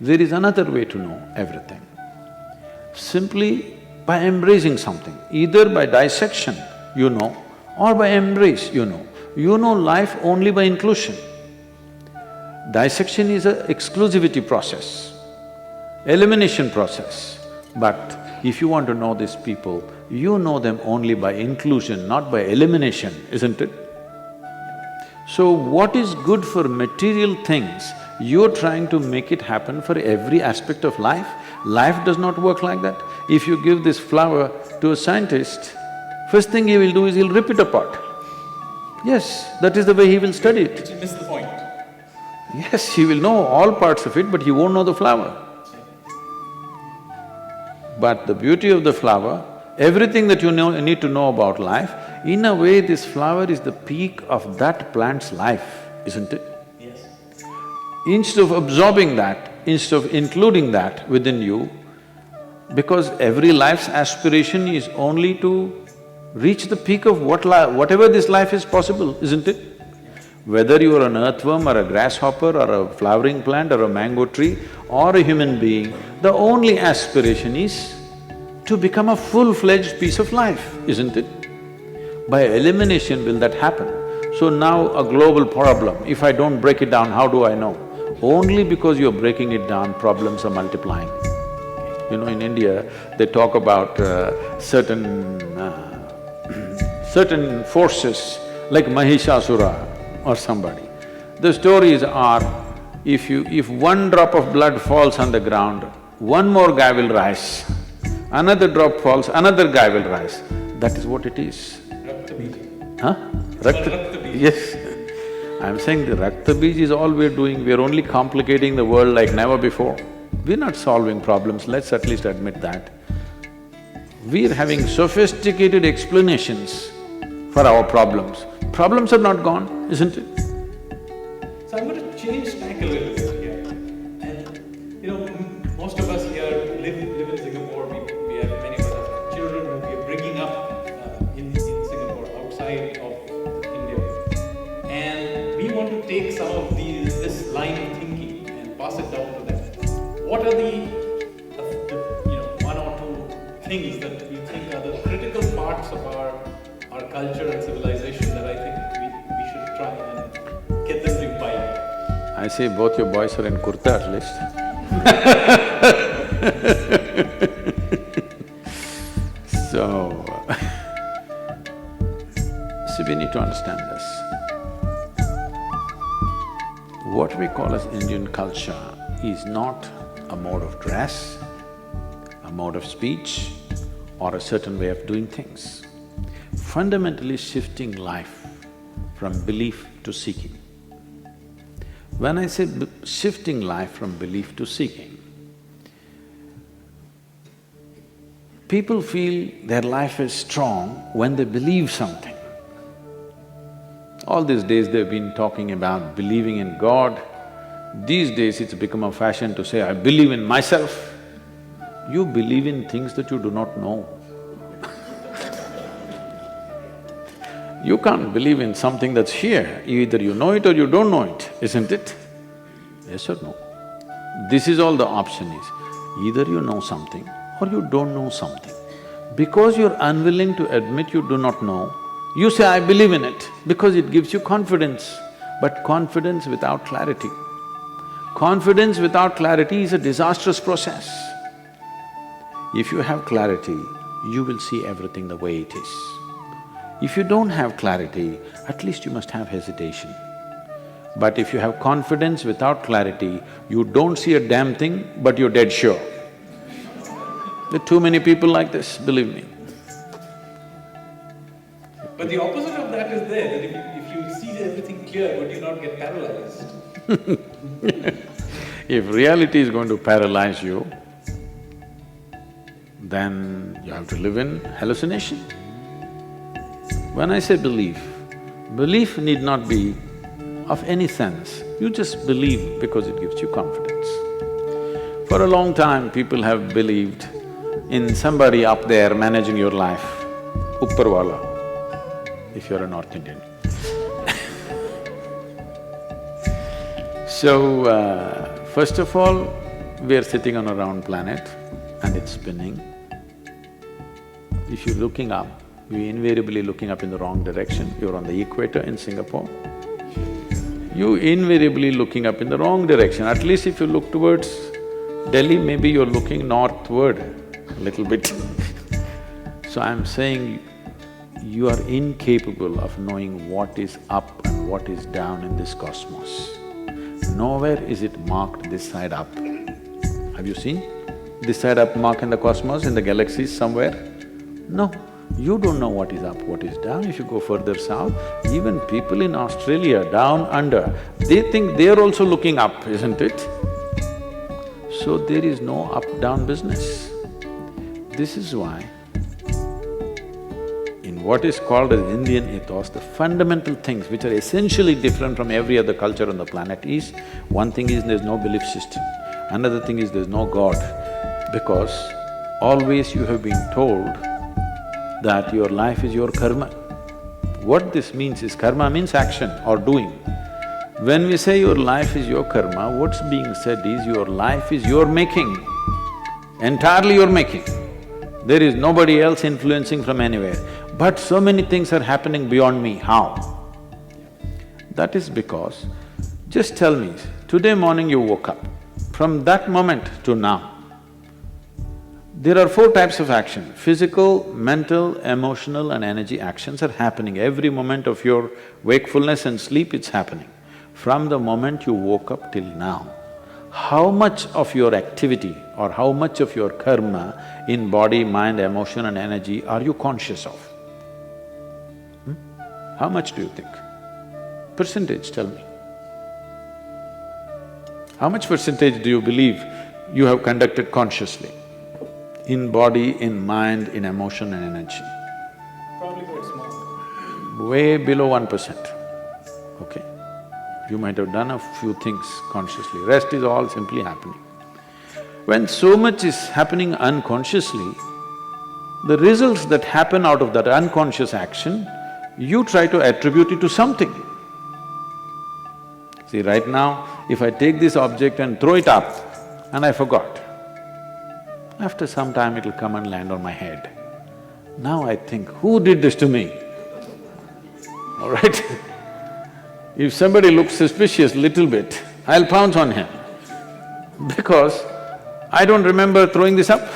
There is another way to know everything. Simply by embracing something, either by dissection you know, or by embrace you know. You know life only by inclusion. Dissection is an exclusivity process, elimination process. But if you want to know these people, you know them only by inclusion, not by elimination, isn't it? So what is good for material things, you're trying to make it happen for every aspect of life. Life does not work like that. If you give this flower to a scientist, first thing he will do is he'll rip it apart. Yes, that is the way he will study it. Which miss the point. Yes, he will know all parts of it, but he won't know the flower. But the beauty of the flower, everything that you need to know about life, in a way this flower is the peak of that plant's life, isn't it? Yes. Instead of absorbing that, instead of including that within you, because every life's aspiration is only to reach the peak of whatever this life is possible, isn't it? Whether you are an earthworm or a grasshopper or a flowering plant or a mango tree or a human being, the only aspiration is to become a full-fledged piece of life, isn't it? By elimination will that happen. So now a global problem, if I don't break it down, how do I know? Only because you're breaking it down, problems are multiplying. You know, in India, they talk about certain forces like Mahishasura or somebody. The stories are, if one drop of blood falls on the ground, one more guy will rise. Another drop falls, another guy will rise. That is what it is. Rakta Bij. Huh? Rakta Bij. Yes. I'm saying the Rakta Bij is all we're doing, we're only complicating the world like never before. We're not solving problems, let's at least admit that. We're having sophisticated explanations for our problems. Problems are not gone, isn't it? So I'm going to change tack a little bit here. And you know, most of us here live in Singapore. We have many of us have children who we are bringing up in Singapore, outside of India. And we want to take some of this line of thinking and pass it down to them. What are the one or two things that we think are the critical parts of our culture and civilization that I think we should try and get them to imbibe? I see both your boys are in kurta at least. So, see, we need to understand this. What we call as Indian culture is not a mode of dress, a mode of speech, or a certain way of doing things. Fundamentally shifting life from belief to seeking. When I say shifting life from belief to seeking, people feel their life is strong when they believe something. All these days they've been talking about believing in God. These days it's become a fashion to say, I believe in myself. You believe in things that you do not know. You can't believe in something that's here, either you know it or you don't know it, isn't it? Yes or no? This is all the option is, either you know something or you don't know something. Because you're unwilling to admit you do not know, you say, I believe in it, because it gives you confidence. But confidence without clarity. Confidence without clarity is a disastrous process. If you have clarity, you will see everything the way it is. If you don't have clarity, at least you must have hesitation. But if you have confidence without clarity, you don't see a damn thing, but you're dead sure. There are too many people like this, believe me. But the opposite of that is there, that if you see everything clear, would you not get paralyzed? If reality is going to paralyze you, then you have to live in hallucination. When I say belief, belief need not be of any sense. You just believe because it gives you confidence. For a long time, people have believed in somebody up there managing your life, Upparwala, if you're a North Indian. So, first of all, we're sitting on a round planet and it's spinning. If you're looking up, you're invariably looking up in the wrong direction. You're on the equator in Singapore. You're invariably looking up in the wrong direction. At least if you look towards Delhi, maybe you're looking northward a little bit. So I'm saying you are incapable of knowing what is up and what is down in this cosmos. Nowhere is it marked this side up. Have you seen this side up mark in the cosmos, in the galaxies somewhere? No, you don't know what is up, what is down. If you go further south, even people in Australia, down under, they think they're also looking up, isn't it? So there is no up-down business. This is why in what is called as Indian ethos, the fundamental things which are essentially different from every other culture on the planet is, one thing is there's no belief system, another thing is there's no God, because always you have been told that your life is your karma. What this means is, karma means action or doing. When we say your life is your karma, what's being said is your life is your making, entirely your making. There is nobody else influencing from anywhere. But so many things are happening beyond me, how? That is because, just tell me, today morning you woke up, from that moment to now, there are four types of action: physical, mental, emotional and energy actions are happening. Every moment of your wakefulness and sleep, it's happening. From the moment you woke up till now, how much of your activity or how much of your karma in body, mind, emotion and energy are you conscious of? How much do you think? Percentage, tell me. How much percentage do you believe you have conducted consciously? In body, in mind, in emotion and energy? Probably quite small. Way below 1%, okay? You might have done a few things consciously, rest is all simply happening. When so much is happening unconsciously, the results that happen out of that unconscious action, you try to attribute it to something. See, right now, if I take this object and throw it up and I forgot, after some time it'll come and land on my head. Now I think, who did this to me? All right? If somebody looks suspicious little bit, I'll pounce on him because I don't remember throwing this up.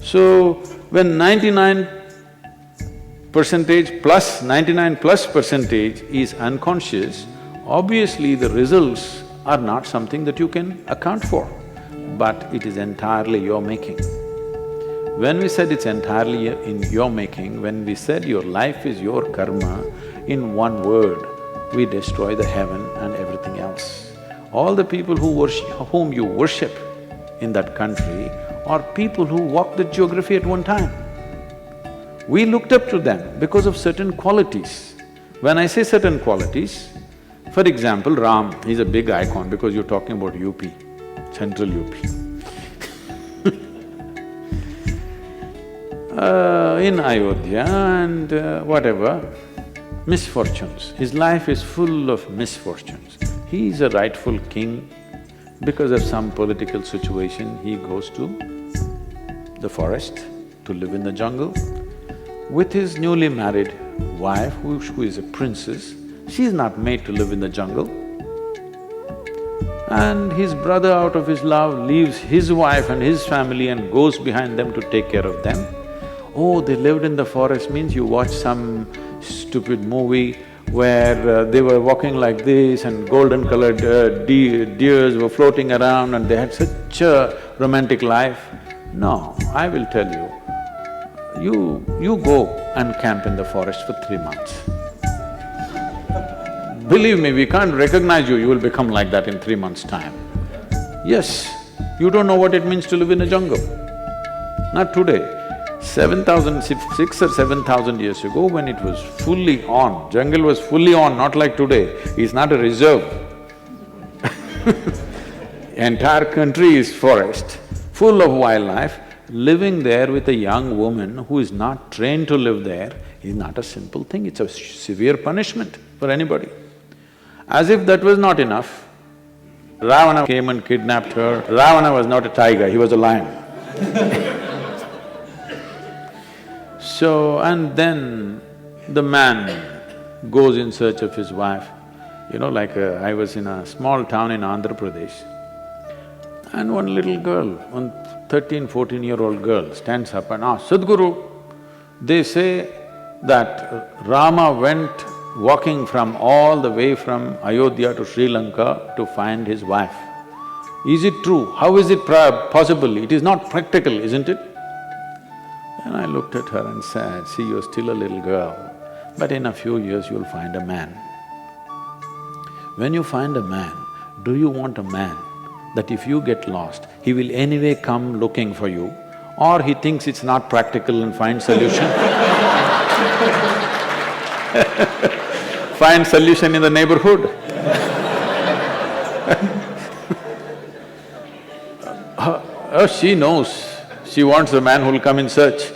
So, when 99% plus, 99 plus percentage is unconscious, obviously the results are not something that you can account for, but it is entirely your making. When we said it's entirely in your making, when we said your life is your karma, in one word, we destroy the heaven and everything else. All the people whom you worship in that country are people who walked the geography at one time. We looked up to them because of certain qualities. When I say certain qualities, for example, Ram, he's a big icon because you're talking about UP, central UP. In Ayodhya and whatever, misfortunes. His life is full of misfortunes. He is a rightful king. Because of some political situation, he goes to the forest to live in the jungle with his newly married wife, who is a princess. She is not made to live in the jungle. And his brother, out of his love, leaves his wife and his family and goes behind them to take care of them. Oh, they lived in the forest means you watch some stupid movie where they were walking like this and golden-colored deers were floating around and they had such a romantic life. No, I will tell you, you go and camp in the forest for 3 months. Believe me, we can't recognize you, you will become like that in 3 months' time. Yes, you don't know what it means to live in a jungle. Not today. 6 or 7,000 years ago, when it was fully on, jungle was fully on, not like today, it's not a reserve. Entire country is forest, full of wildlife. Living there with a young woman who is not trained to live there is not a simple thing, it's a severe punishment for anybody. As if that was not enough, Ravana came and kidnapped her. Ravana was not a tiger, he was a lion. So, and then the man goes in search of his wife. I was in a small town in Andhra Pradesh, and one little girl, one 13, 14-year-old girl stands up and asks, Sadhguru, they say that Rama went walking from all the way from Ayodhya to Sri Lanka to find his wife. Is it true? How is it possible? It is not practical, isn't it? And I looked at her and said, see, you're still a little girl, but in a few years you'll find a man. When you find a man, do you want a man that if you get lost, he will anyway come looking for you, or he thinks it's not practical and finds solution? Find solution in the neighborhood. Oh, she knows, she wants a man who'll come in search.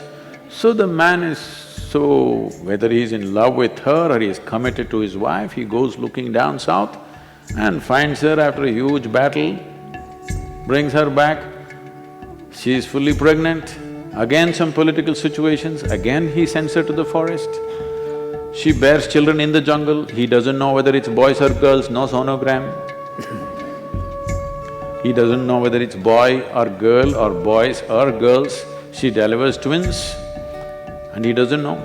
So the man is whether he's in love with her or he's committed to his wife, he goes looking down south and finds her after a huge battle, brings her back. She is fully pregnant. Again some political situations, again he sends her to the forest. She bears children in the jungle, he doesn't know whether it's boys or girls, no sonogram. He doesn't know whether it's boy or girl or boys or girls. She delivers twins and he doesn't know.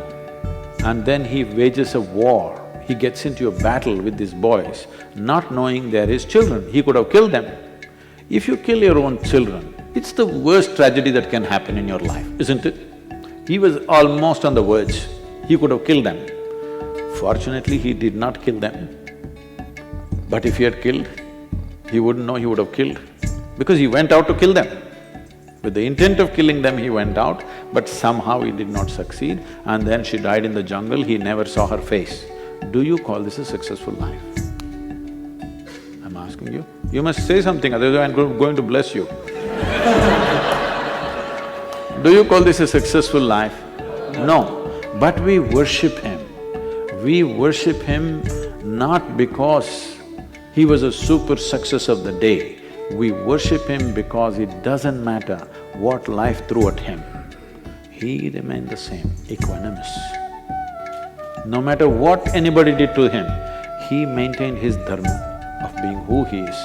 And then he wages a war, he gets into a battle with these boys, not knowing they're his children. He could have killed them. If you kill your own children, it's the worst tragedy that can happen in your life, isn't it? He was almost on the verge, he could have killed them. Fortunately, he did not kill them. But if he had killed, he wouldn't know he would have killed, because he went out to kill them. With the intent of killing them, he went out, but somehow he did not succeed, and then she died in the jungle, he never saw her face. Do you call this a successful life? I'm asking you. You must say something, otherwise I'm going to bless you. Do you call this a successful life? No, but we worship him. We worship him not because he was a super success of the day. We worship him because it doesn't matter what life threw at him. He remained the same, equanimous. No matter what anybody did to him, he maintained his dharma of being who he is.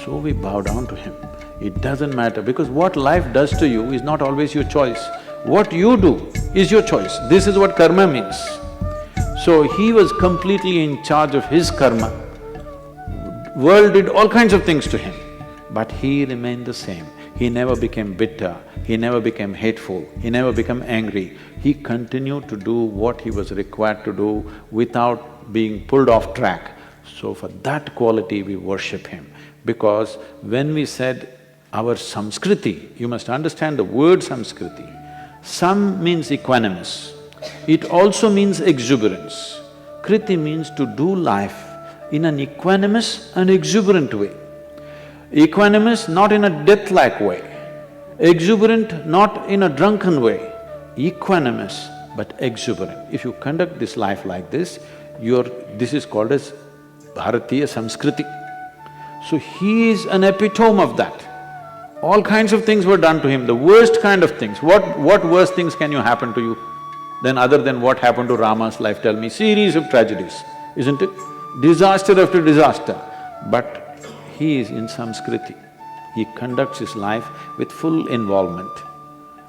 So we bow down to him. It doesn't matter, because what life does to you is not always your choice. What you do is your choice. This is what karma means. So he was completely in charge of his karma. World did all kinds of things to him, but he remained the same. He never became bitter, he never became hateful, he never became angry. He continued to do what he was required to do without being pulled off track. So for that quality we worship him, because when we said our samskriti, you must understand the word samskriti. Sam means equanimous, it also means exuberance. Kriti means to do life in an equanimous and exuberant way. Equanimous, not in a death-like way. Exuberant, not in a drunken way. Equanimous, but exuberant. If you conduct this life like this, this is called as Bharatiya Samskriti. So he is an epitome of that. All kinds of things were done to him, the worst kind of things. What worse things can you happen to you than other than what happened to Rama's life? Tell me, series of tragedies, isn't it? Disaster after disaster. But he is in samskriti. He conducts his life with full involvement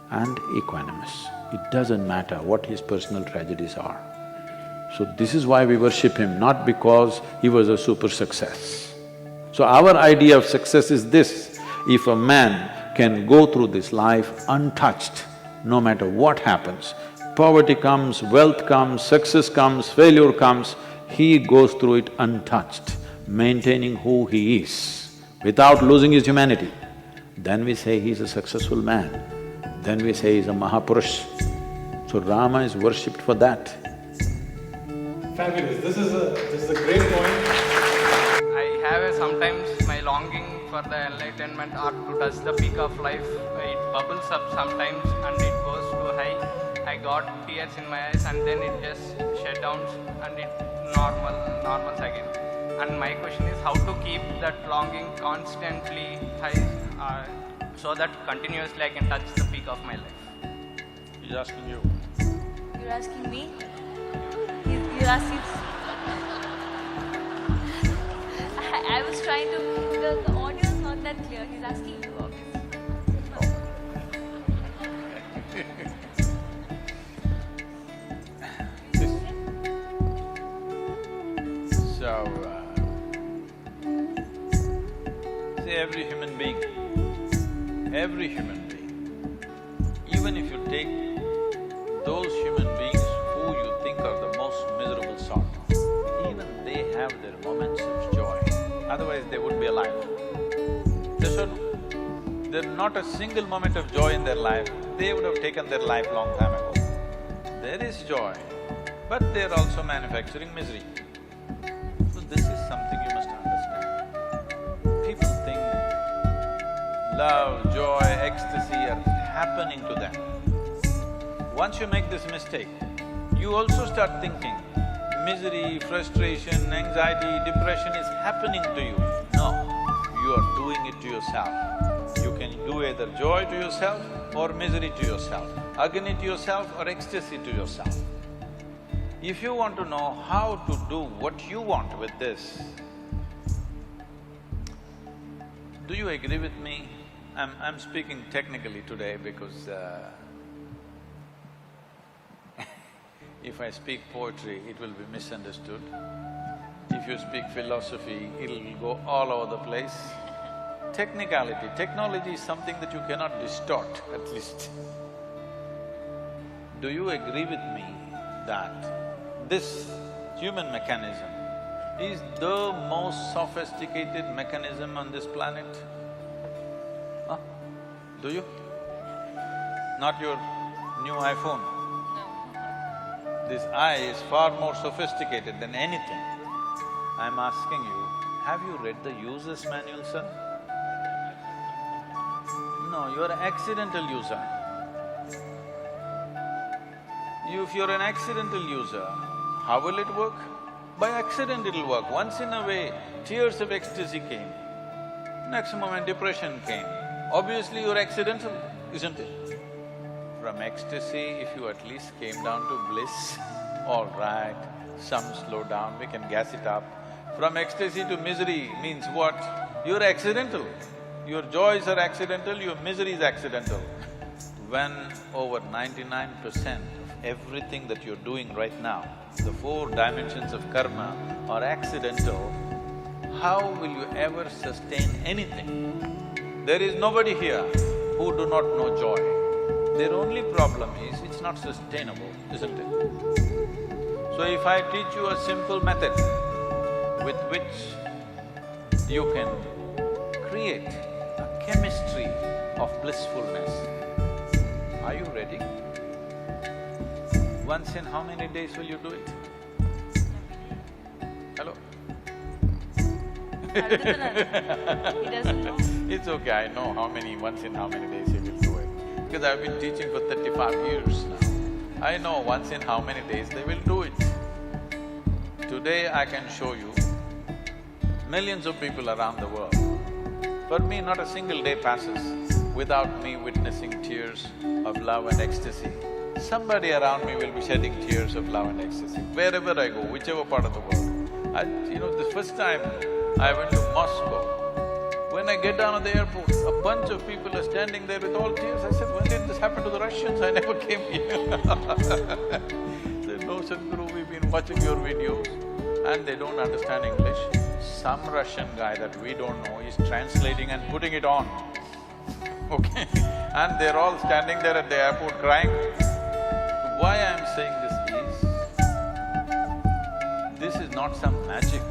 and equanimous. It doesn't matter what his personal tragedies are. So this is why we worship him, not because he was a super success. So our idea of success is this: if a man can go through this life untouched, no matter what happens, poverty comes, wealth comes, success comes, failure comes, he goes through it untouched, maintaining who he is, without losing his humanity, then we say he's a successful man, then we say he's a Mahapurush. So Rama is worshipped for that. Fabulous, this is a great point. I have sometimes my longing for the enlightenment or to touch the peak of life. It bubbles up sometimes and it goes too high. I got tears in my eyes and then it just shut down and it normal again. And my question is how to keep that longing constantly high so that continuously I can touch the peak of my life. He's asking you. You're asking me? You're asking... I was trying to... The audio is not that clear. He's asking you, obviously. So, see, every human being, even if you take those human beings who you think are the most miserable sort, even they have their moments of joy, otherwise they wouldn't be alive. Yes or no? There's not a single moment of joy in their life, they would have taken their life long time ago. There is joy, but they're also manufacturing misery. So this is something you must understand. People think love, joy, ecstasy are happening to them. Once you make this mistake, you also start thinking misery, frustration, anxiety, depression is happening to you. No, you are doing it to yourself. You can do either joy to yourself or misery to yourself, agony to yourself or ecstasy to yourself. If you want to know how to do what you want with this, do you agree with me? I'm speaking technically today because if I speak poetry, it will be misunderstood. If you speak philosophy, it'll go all over the place. Technicality, technology is something that you cannot distort, at least. Do you agree with me that this human mechanism is the most sophisticated mechanism on this planet? Huh? Do you? Not your new iPhone? No. This eye is far more sophisticated than anything. I'm asking you, have you read the user's manual, sir? No, you're an accidental user. If you're an accidental user, how will it work? By accident it'll work. Once in a way, tears of ecstasy came. Next moment, depression came. Obviously, you're accidental, isn't it? From ecstasy, if you at least came down to bliss, all right, some slow down, we can gas it up. From ecstasy to misery means what? You're accidental. Your joys are accidental, your misery is accidental. When over 99% of everything that you're doing right now, the four dimensions of karma are accidental, how will you ever sustain anything? There is nobody here who do not know joy. Their only problem is it's not sustainable, isn't it? So if I teach you a simple method with which you can create a chemistry of blissfulness, are you ready? Once in how many days will you do it? Hello? He doesn't know. It's okay, I know once in how many days he will do it. Because I've been teaching for 35 years now. I know once in how many days they will do it. Today I can show you millions of people around the world. For me, not a single day passes without me witnessing tears of love and ecstasy. Somebody around me will be shedding tears of love and ecstasy, wherever I go, whichever part of the world. The first time I went to Moscow, when I get down at the airport, a bunch of people are standing there with all tears. I said, when did this happen to the Russians? I never came here. I said, no, Sadhguru, we've been watching your videos and they don't understand English. Some Russian guy that we don't know is translating and putting it on, okay? And they're all standing there at the airport crying. Why I'm saying this is not some magic.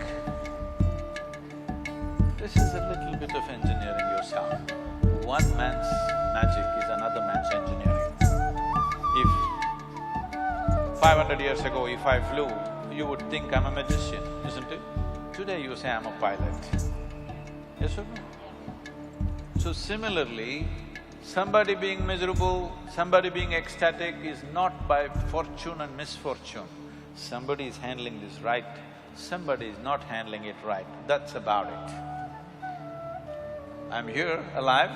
This is a little bit of engineering yourself. One man's magic is another man's engineering. If 500 years ago, if I flew, you would think I'm a magician, isn't it? Today you say I'm a pilot. Yes or no? So similarly, somebody being miserable, somebody being ecstatic is not by fortune and misfortune. Somebody is handling this right, somebody is not handling it right, that's about it. I'm here, alive,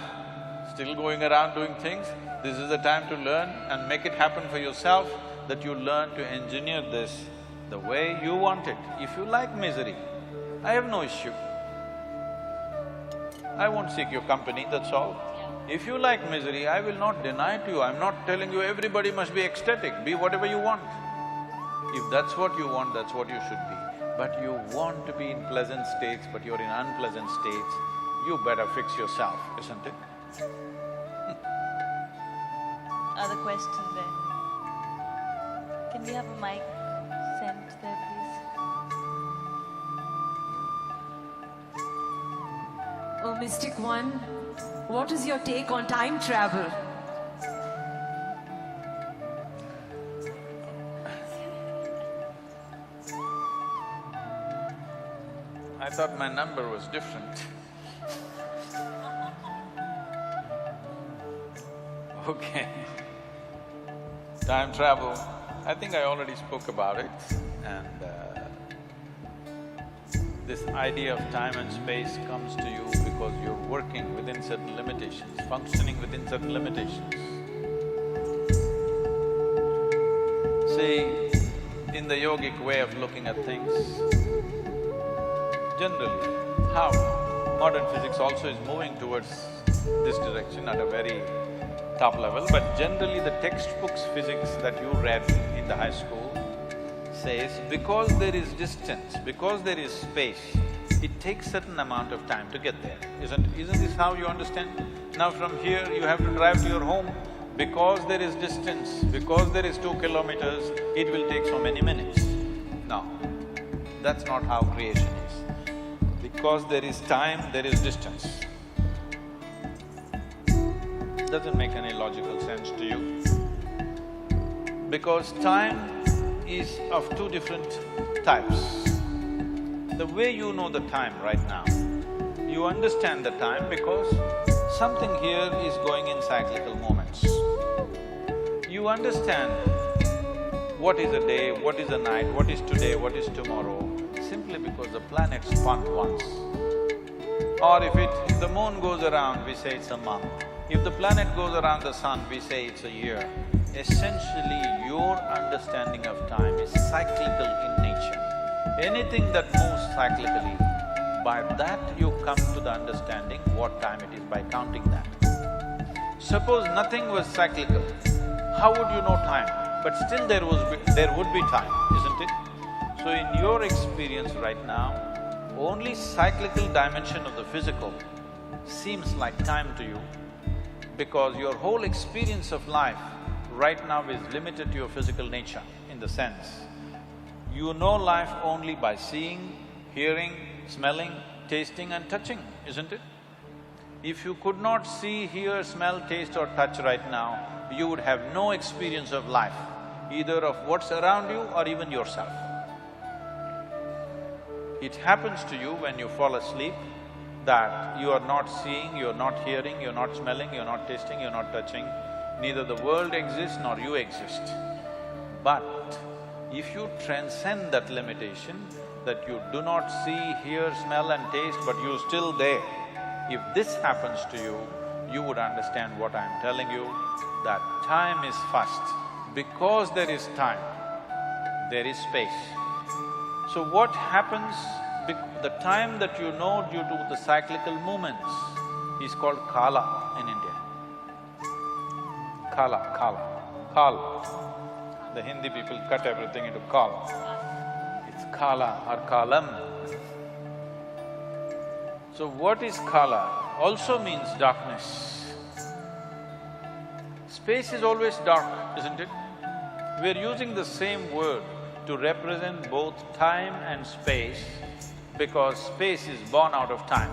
still going around doing things. This is the time to learn and make it happen for yourself, that you learn to engineer this the way you want it. If you like misery, I have no issue. I won't seek your company, that's all. If you like misery, I will not deny it to you. I'm not telling you everybody must be ecstatic, be whatever you want. If that's what you want, that's what you should be. But you want to be in pleasant states, but you're in unpleasant states, you better fix yourself, isn't it? Other question there. Can we have a mic sent there, please? Oh, Mystic One, what is your take on time travel? I thought my number was different. Okay. Time travel, I think I already spoke about it, and this idea of time and space comes to you because you're working within certain limitations, functioning within certain limitations. See, in the yogic way of looking at things, generally, how modern physics also is moving towards this direction at a very top level, but generally the textbooks physics that you read in the high school says, because there is distance, because there is space, it takes certain amount of time to get there, isn't this how you understand? Now from here you have to drive to your home, because there is distance, because there is 2 kilometers, it will take so many minutes. No, that's not how creation is. Because there is time, there is distance. Doesn't make any logical sense to you. Because time is of 2 different types. The way you know the time right now, you understand the time because something here is going in cyclical moments. You understand what is a day, what is a night, what is today, what is tomorrow, simply because the planet spun once. Or if the moon goes around, we say it's a month. If the planet goes around the sun, we say it's a year. Essentially, your understanding of time is cyclical in nature. Anything that moves cyclically, by that you come to the understanding what time it is by counting that. Suppose nothing was cyclical, how would you know time? But still there would be time, isn't it? So in your experience right now, only cyclical dimension of the physical seems like time to you because your whole experience of life right now is limited to your physical nature in the sense, you know life only by seeing, hearing, smelling, tasting and touching, isn't it? If you could not see, hear, smell, taste or touch right now, you would have no experience of life, either of what's around you or even yourself. It happens to you when you fall asleep that you are not seeing, you're not hearing, you're not smelling, you're not tasting, you're not touching, neither the world exists nor you exist. But if you transcend that limitation, that you do not see, hear, smell and taste, but you're still there, if this happens to you, you would understand what I'm telling you, that time is first. Because there is time, there is space. So what happens, the time that you know due to the cyclical movements is called kala in India. Kal. The Hindi people cut everything into kal. It's kala or kalam. So what is kala? Also means darkness. Space is always dark, isn't it? We're using the same word to represent both time and space because space is born out of time.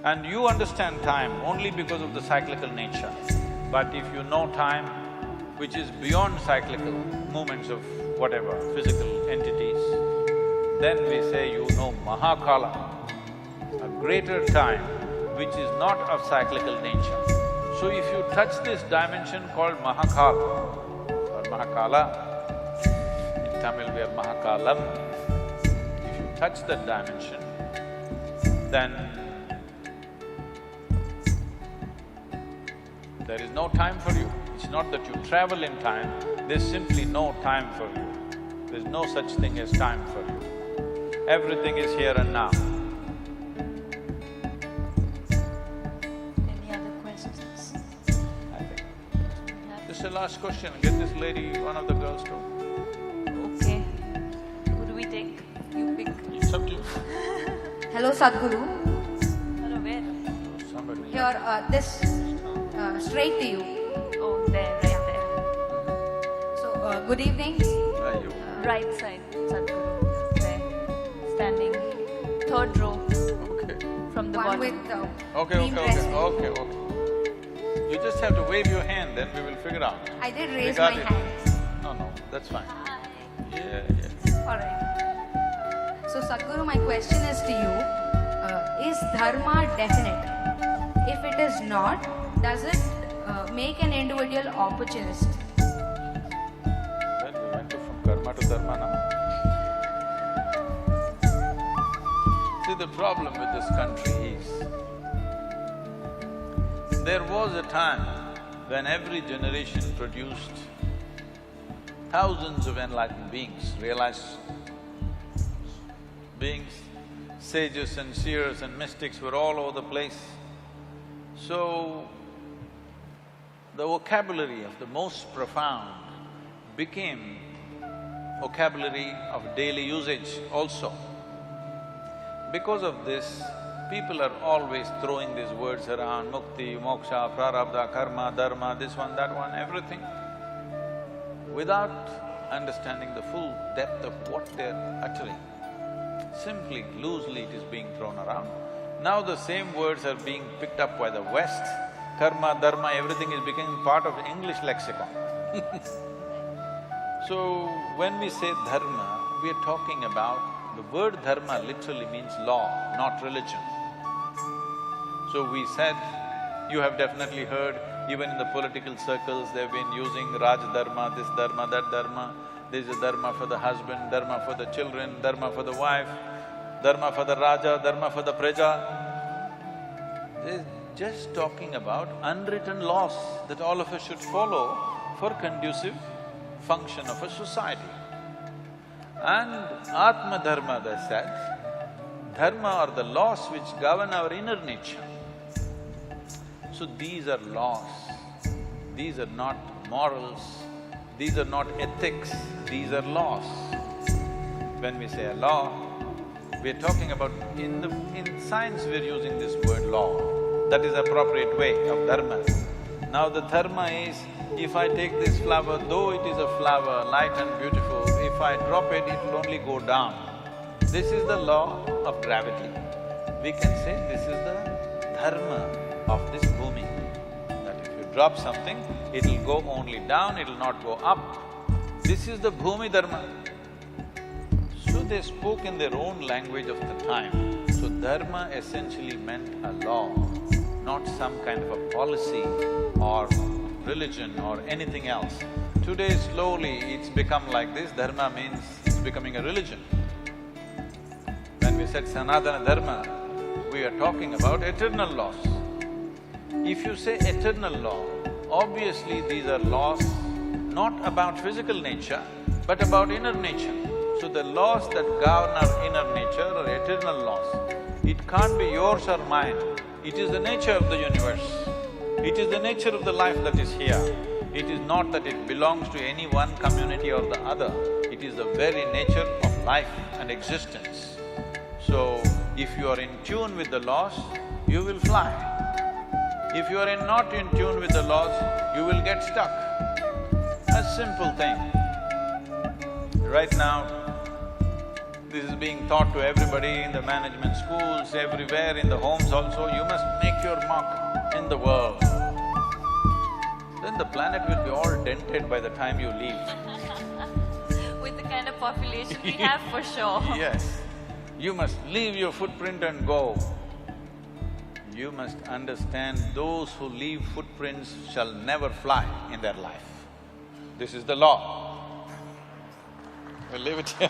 And you understand time only because of the cyclical nature. But if you know time, which is beyond cyclical movements of whatever, physical entities, then we say you know Mahakala, a greater time which is not of cyclical nature. So if you touch this dimension called Mahakala or Mahakala, it Tamil we are Mahakalam. If you touch that dimension, then there is no time for you. It's not that you travel in time, there's simply no time for you. There's no such thing as time for you. Everything is here and now. Any other questions? I think. This is the last question. Get this lady, one of the girls too. Okay. Who do we take? You pick. It's up to you. Hello, Sadhguru. Hello, where? Somebody. Here, straight to you. Oh, there, right there. So, good evening. Are you? Right side, Sadhguru. There. Standing. Third row Okay. from the One bottom. with Okay, green okay, dress. okay, okay, okay. You just have to wave your hand, then we will figure out. I did We raise got my it. hand. No, no, that's fine. Yeah, yeah. Alright. So, Sadhguru, my question is to you. Is dharma definite? If it is not, does it make an individual opportunist? Well, we went from karma to dharma now. See, the problem with this country is, there was a time when every generation produced thousands of enlightened beings, realized beings, sages and seers and mystics were all over the place. So, the vocabulary of the most profound became vocabulary of daily usage also. Because of this, people are always throwing these words around, mukti, moksha, prarabdha, karma, dharma, this one, that one, everything, without understanding the full depth of what they're uttering. Simply, loosely it is being thrown around. Now the same words are being picked up by the West. Karma, dharma, everything is becoming part of English lexicon. So, when we say dharma, we are talking about… the word dharma literally means law, not religion. So we said, you have definitely heard, even in the political circles, they've been using Raj dharma, this dharma, that dharma. There's a dharma for the husband, dharma for the children, dharma for the wife, dharma for the raja, dharma for the praja. They're just talking about unwritten laws that all of us should follow for conducive function of a society. And Atma Dharma, they said, dharma are the laws which govern our inner nature. So these are laws, these are not morals, these are not ethics, these are laws. When we say a law, we're talking about… in science we're using this word law. That is the appropriate way of dharma. Now the dharma is, if I take this flower, though it is a flower, light and beautiful, if I drop it, it will only go down. This is the law of gravity. We can say this is the dharma of this bhumi, that if you drop something, it will go only down, it will not go up. This is the bhumi dharma. So they spoke in their own language of the time. So dharma essentially meant a law, not some kind of a policy or religion or anything else. Today slowly it's become like this, dharma means it's becoming a religion. When we said Sanatana Dharma, we are talking about eternal laws. If you say eternal law, obviously these are laws not about physical nature, but about inner nature. So the laws that govern our inner nature are eternal laws. It can't be yours or mine, it is the nature of the universe. It is the nature of the life that is here. It is not that it belongs to any one community or the other, it is the very nature of life and existence. So, if you are in tune with the laws, you will fly. If you are not in tune with the laws, you will get stuck. A simple thing. Right now, this is being taught to everybody in the management schools, everywhere, in the homes also, you must make your mark in the world. Then the planet will be all dented by the time you leave. With the kind of population we have, for sure. Yes. You must leave your footprint and go. You must understand those who leave footprints shall never fly in their life. This is the law. We'll leave it here.